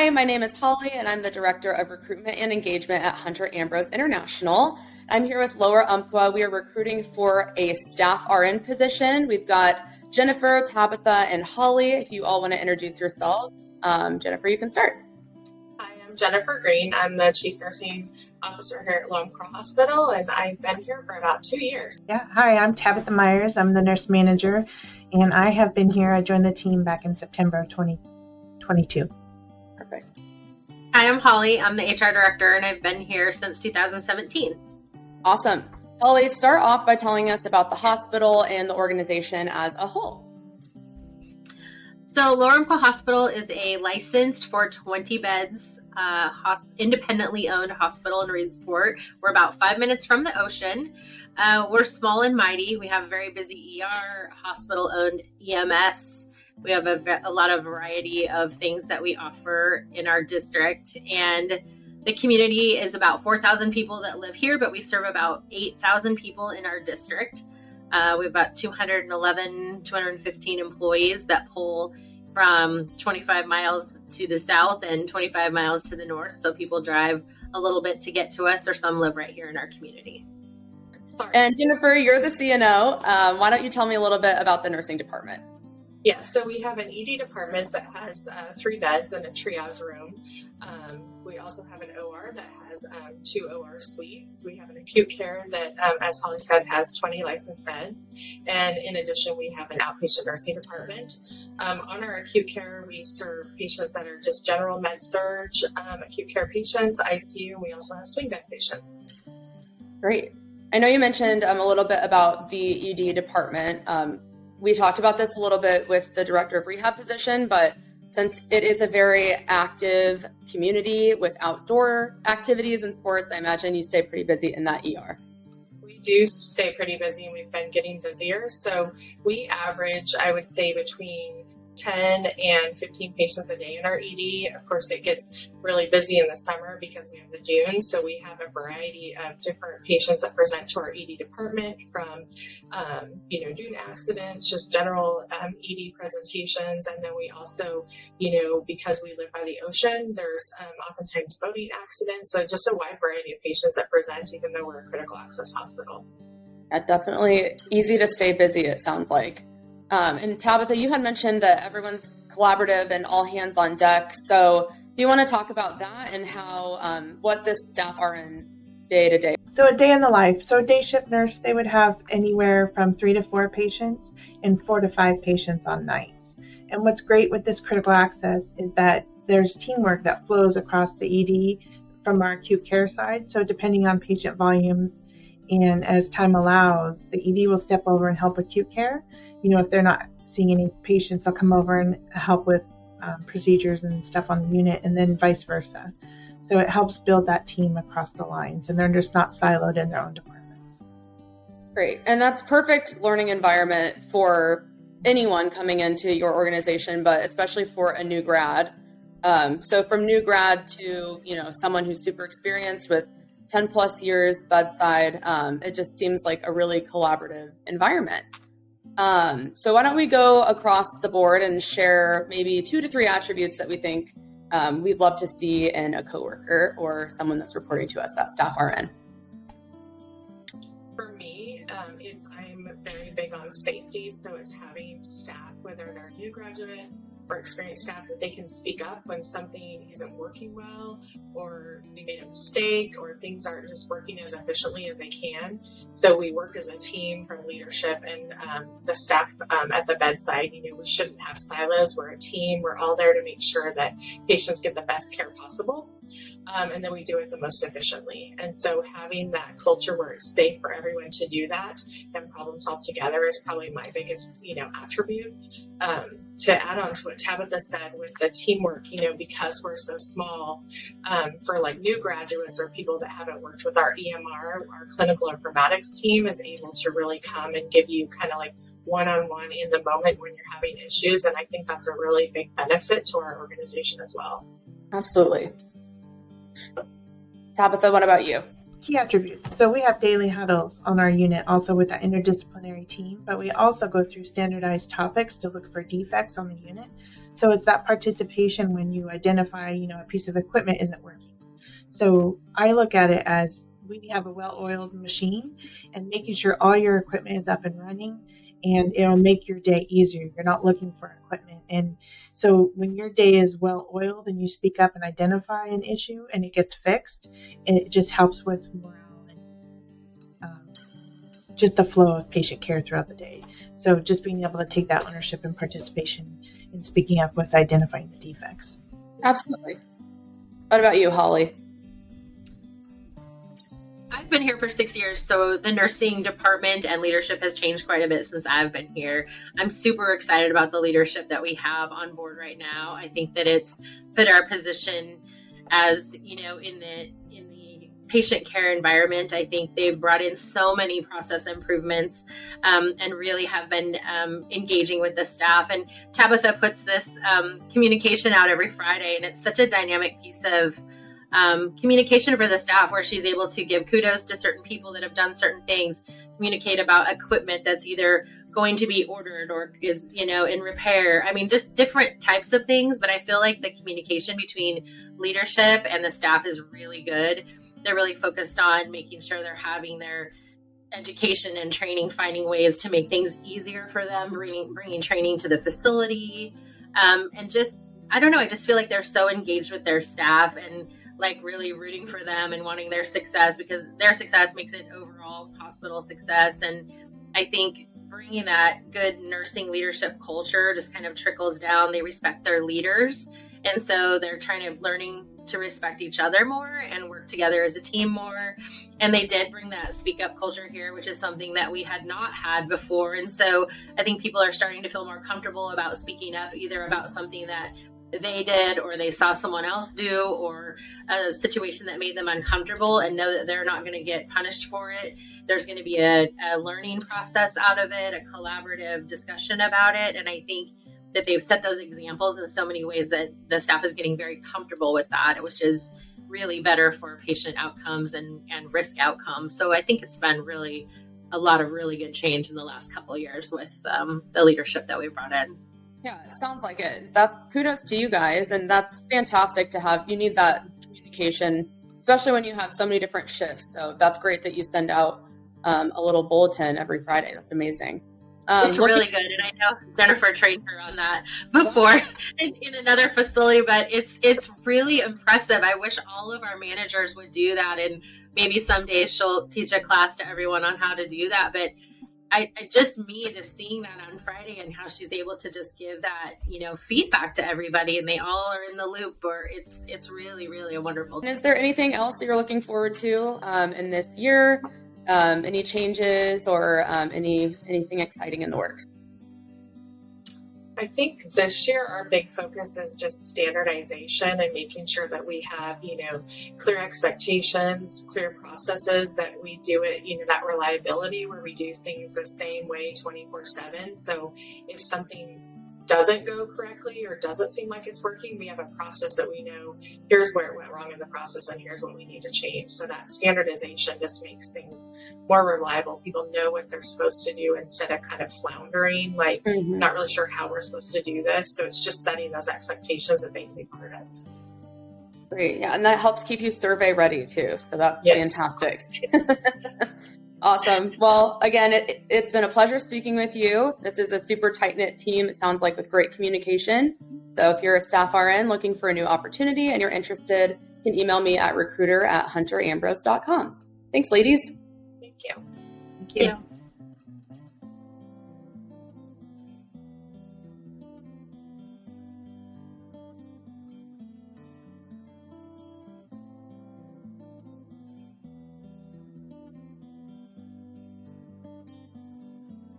Hi, my name is Holly, and I'm the Director of Recruitment and Engagement at Hunter Ambrose International. I'm here with Lower Umpqua. We are recruiting for a staff RN position. We've got Jennifer, Tabitha, and Holly. If you all want to introduce yourselves, Jennifer, you can start. Hi, I'm Jennifer Green. I'm the Chief Nursing Officer here at Lower Umpqua Hospital, and I've been here for about 2 years. Yeah, hi, I'm Tabitha Myers. I'm the nurse manager, and I have been here. I joined the team back in September of 2022. Perfect. Hi, I'm Holly. I'm the HR Director, and I've been here since 2017. Awesome. Holly, start off by telling us about the hospital and the organization as a whole. So Lower Umpqua Hospital is a licensed for 20 beds, independently owned hospital in Reedsport. We're about 5 minutes from the ocean. We're small and mighty. We have a very busy ER, hospital-owned EMS. We have a lot of variety of things that we offer in our district. And the community is about 4,000 people that live here, but we serve about 8,000 people in our district. We have about 215 employees that pull from 25 miles to the south and 25 miles to the north. So people drive a little bit to get to us, or some live right here in our community. And Jennifer, you're the CNO. Why don't you tell me a little bit about the nursing department? Yeah, so we have an ED department that has 3 beds and a triage room. We also have an OR that has 2 OR suites. We have an acute care that, as Holly said, has 20 licensed beds. And in addition, we have an outpatient nursing department. On our acute care, we serve patients that are just general med surg, acute care patients, ICU, and we also have swing bed patients. Great. I know you mentioned a little bit about the ED department. We talked about this a little bit with the director of rehab position, but since it is a very active community with outdoor activities and sports, I imagine you stay pretty busy in that ER. We do stay pretty busy, and we've been getting busier. So we average, I would say, between 10 and 15 patients a day in our ED. Of course, it gets really busy in the summer because we have the dunes. So we have a variety of different patients that present to our ED department, from, dune accidents, just general ED presentations. And then we also, because we live by the ocean, there's oftentimes boating accidents. So just a wide variety of patients that present, even though we're a critical access hospital. Yeah, definitely easy to stay busy, it sounds like. And Tabitha, you had mentioned that everyone's collaborative and all hands on deck. So do you want to talk about that and how, what this staff RN's day to day? So a day in the life. So a day shift nurse, they would have anywhere from 3 to 4 patients and 4 to 5 patients on nights. And what's great with this critical access is that there's teamwork that flows across the ED from our acute care side. So depending on patient volumes and as time allows, the ED will step over and help acute care. If they're not seeing any patients, they'll come over and help with procedures and stuff on the unit, and then vice versa. So it helps build that team across the lines, and they're just not siloed in their own departments. Great. And that's perfect learning environment for anyone coming into your organization, but especially for a new grad. So from new grad to, someone who's super experienced with 10 plus years bedside, it just seems like a really collaborative environment. So why don't we go across the board and share maybe 2 to 3 attributes that we think we'd love to see in a coworker or someone that's reporting to us, that staff RN. For me, I'm very big on safety. So it's having staff, whether they're new graduate or experienced staff, that they can speak up when something isn't working well, or we made a mistake, or things aren't just working as efficiently as they can. So we work as a team from leadership and the staff at the bedside. We shouldn't have silos. We're a team. We're all there to make sure that patients get the best care possible. And then we do it the most efficiently. And so having that culture where it's safe for everyone to do that and problem solve together is probably my biggest, attribute. To add on to what Tabitha said with the teamwork, because we're so small, for like new graduates or people that haven't worked with our EMR, our clinical informatics team is able to really come and give you kind of like one-on-one in the moment when you're having issues. And I think that's a really big benefit to our organization as well. Absolutely. Tabitha, what about you? Key attributes. So we have daily huddles on our unit, also with that interdisciplinary team, but we also go through standardized topics to look for defects on the unit. So it's that participation when you identify, a piece of equipment isn't working. So I look at it as we have a well-oiled machine, and making sure all your equipment is up and running, and it'll make your day easier. You're not looking for equipment. And so when your day is well-oiled and you speak up and identify an issue and it gets fixed, it just helps with morale and just the flow of patient care throughout the day. So just being able to take that ownership and participation in speaking up with identifying the defects. Absolutely. What about you, Holly? I've been here for 6 years, so the nursing department and leadership has changed quite a bit since I've been here. I'm super excited about the leadership that we have on board right now. I think that it's put our position as, in the patient care environment. I think they've brought in so many process improvements and really have been engaging with the staff. And Tabitha puts this communication out every Friday, and it's such a dynamic piece of communication for the staff, where she's able to give kudos to certain people that have done certain things, communicate about equipment that's either going to be ordered or is, in repair. I mean, just different types of things. But I feel like the communication between leadership and the staff is really good. They're really focused on making sure they're having their education and training, finding ways to make things easier for them, bringing training to the facility. And just, I don't know, I just feel like they're so engaged with their staff and like really rooting for them and wanting their success, because their success makes it overall hospital success. And I think bringing that good nursing leadership culture just kind of trickles down. They respect their leaders. And so they're learning to respect each other more and work together as a team more. And they did bring that speak up culture here, which is something that we had not had before. And so I think people are starting to feel more comfortable about speaking up, either about something that they did or they saw someone else do, or a situation that made them uncomfortable, and know that they're not going to get punished for it. There's going to be a learning process out of it, a collaborative discussion about it. And I think that they've set those examples in so many ways that the staff is getting very comfortable with that, which is really better for patient outcomes and risk outcomes. So I think it's been really a lot of really good change in the last couple of years with the leadership that we brought in. Yeah, it sounds like it. That's kudos to you guys. And that's fantastic to have. You need that communication, especially when you have so many different shifts. So that's great that you send out a little bulletin every Friday. That's amazing. It's really good. And I know Jennifer trained her on that before in another facility, but it's really impressive. I wish all of our managers would do that. And maybe someday she'll teach a class to everyone on how to do that. But just seeing that on Friday and how she's able to just give that, feedback to everybody, and they all are in the loop, or it's really, really a wonderful. And is there anything else that you're looking forward to in this year? Any changes or anything exciting in the works? I think this year our big focus is just standardization and making sure that we have, clear expectations, clear processes, that we do it, that reliability where we do things the same way 24/7. So if something doesn't go correctly or doesn't seem like it's working, we have a process that we know, here's where it went wrong in the process and here's what we need to change. So that standardization just makes things more reliable. People know what they're supposed to do instead of kind of floundering, like not really sure how we're supposed to do this. So it's just setting those expectations that they can be part of. Great. Yeah. And that helps keep you survey ready too. So that's fantastic. Awesome. Well, again, it's been a pleasure speaking with you. This is a super tight-knit team, it sounds like, with great communication. So if you're a staff RN looking for a new opportunity and you're interested, you can email me at recruiter@hunterambrose.com. Thanks, ladies. Thank you. Thank you.